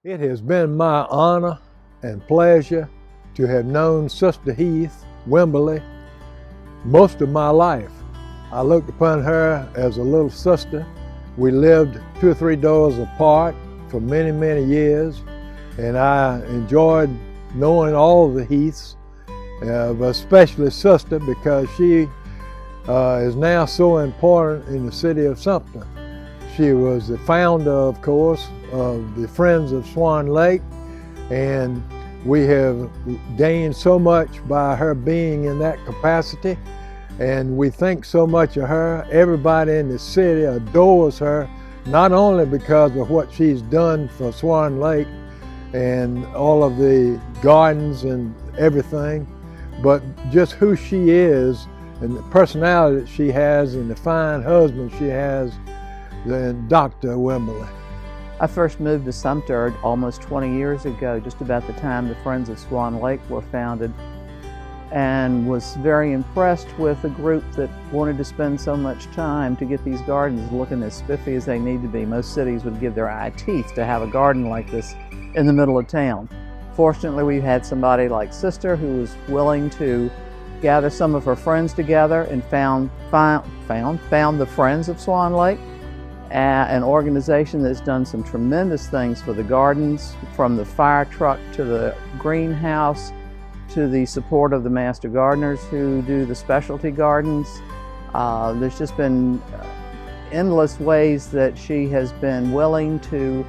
It has been my honor and pleasure to have known Sister Heath Wimberly most of my life. I looked upon her as a little sister. We lived 2 or 3 doors apart for many, many years, and I enjoyed knowing all the Heaths, but especially Sister, because she is now so important in the city of Sumter. She was the founder, of course, of the Friends of Swan Lake, and we have gained so much by her being in that capacity, and we think so much of her. Everybody in the city adores her, not only because of what she's done for Swan Lake and all of the gardens and everything, but just who she is and the personality that she has and the fine husband she has, than Dr. Wimberly. I first moved to Sumter almost 20 years ago, just about the time the Friends of Swan Lake were founded, and was very impressed with a group that wanted to spend so much time to get these gardens looking as spiffy as they need to be. Most cities would give their eye teeth to have a garden like this in the middle of town. Fortunately, we had somebody like Sister who was willing to gather some of her friends together and found the Friends of Swan Lake, an organization that's done some tremendous things for the gardens, from the fire truck to the greenhouse to the support of the master gardeners who do the specialty gardens. There's just been endless ways that she has been willing to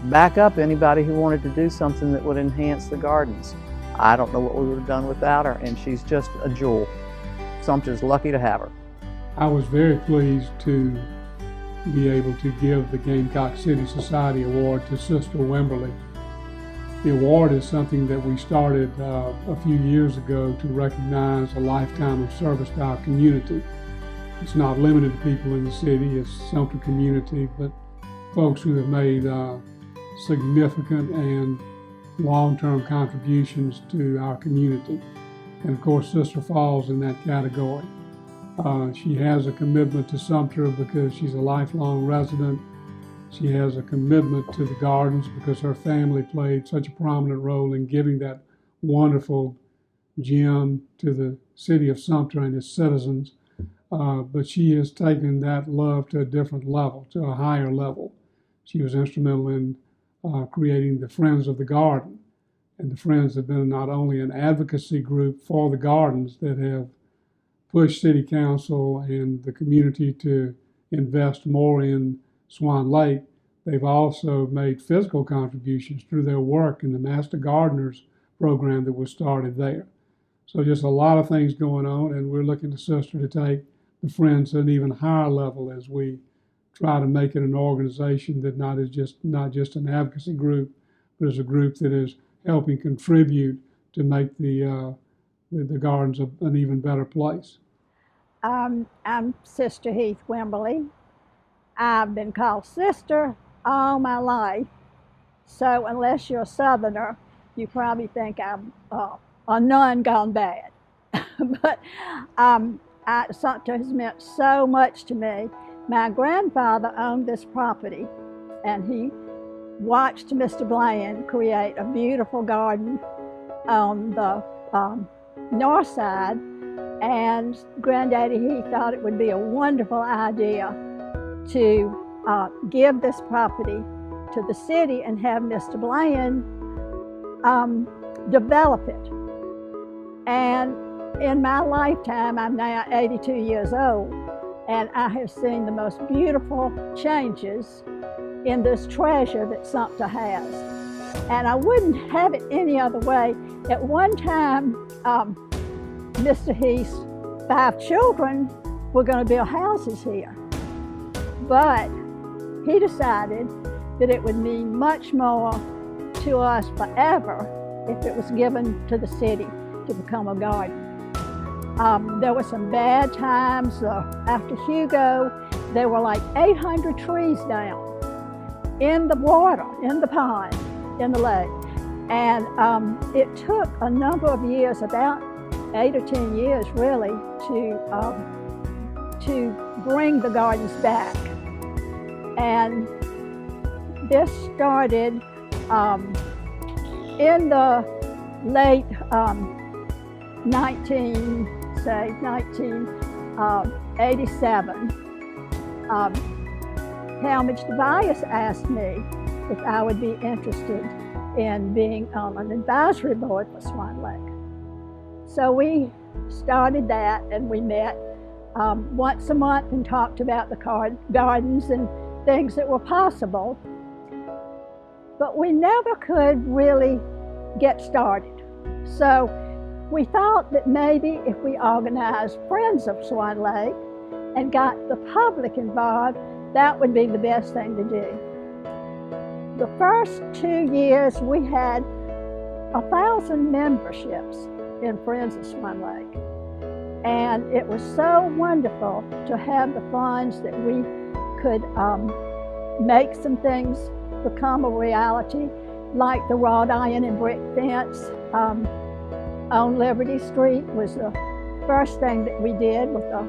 back up anybody who wanted to do something that would enhance the gardens. I don't know what we would have done without her, and she's just a jewel. Sumter's lucky to have her. I was very pleased to be able to give the Gamecock City Society Award to Sister Wimberly. The award is something that we started a few years ago to recognize a lifetime of service to our community. It's not limited to people in the city, it's Sumter community, but folks who have made significant and long-term contributions to our community. And of course, Sister falls in that category. She has a commitment to Sumter because she's a lifelong resident. She has a commitment to the gardens because her family played such a prominent role in giving that wonderful gem to the city of Sumter and its citizens. But she has taken that love to a different level, to a higher level. She was instrumental in creating the Friends of the Garden. And the Friends have been not only an advocacy group for the gardens that have pushed City Council and the community to invest more in Swan Lake, they've also made physical contributions through their work in the Master Gardeners program that was started there. So just a lot of things going on, and we're looking to Sister to take the Friends to an even higher level as we try to make it an organization that not just an advocacy group, but is a group that is helping contribute to make the gardens an even better place. I'm Sister Heath Wimberly. I've been called Sister all my life, so unless you're a Southerner, you probably think I'm a nun gone bad. But Sumter has meant so much to me. My grandfather owned this property, and he watched Mr. Bland create a beautiful garden on the north side, and Granddaddy Heath thought it would be a wonderful idea to give this property to the city and have Mr. Bland develop it. And in my lifetime, I'm now 82 years old, and I have seen the most beautiful changes in this treasure that Sumter has. And I wouldn't have it any other way. At one time, Mr. Heath's 5 children were going to build houses here. But he decided that it would mean much more to us forever if it was given to the city to become a garden. There were some bad times. After Hugo, there were like 800 trees down in the water, in the pond, in the lake. And it took a number of years, about 8 or 10 years really, to bring the gardens back. And this started in the late 1987. Talmadge Tobias asked me if I would be interested in being on an advisory board for Swan Lake. So we started that, and we met once a month and talked about the gardens and things that were possible. But we never could really get started. So we thought that maybe if we organized Friends of Swan Lake and got the public involved, that would be the best thing to do. The first 2 years we had 1,000 memberships in Friends of Swan Lake. And it was so wonderful to have the funds that we could make some things become a reality, like the wrought iron and brick fence on Liberty Street was the first thing that we did with a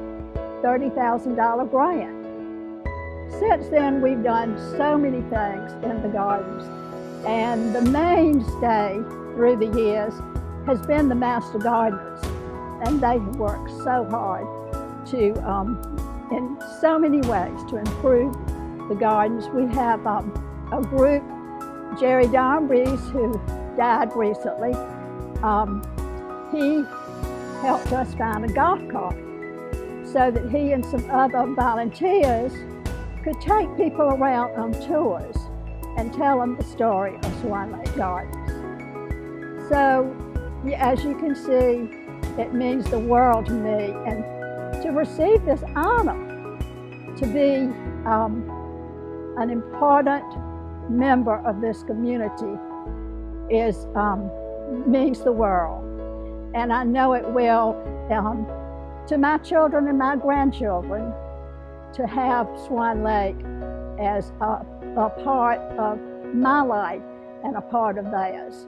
$30,000 grant. Since then, we've done so many things in the gardens, and the mainstay through the years has been the master gardeners, and they have worked so hard to, in so many ways, to improve the gardens. We have a group, Jerry Dombries, who died recently. He helped us find a golf cart so that he and some other volunteers could take people around on tours and tell them the story of Swan Lake Gardens. So, as you can see, it means the world to me, and to receive this honor, to be an important member of this community means the world. And I know it will to my children and my grandchildren, to have Swan Lake as a part of my life and a part of theirs.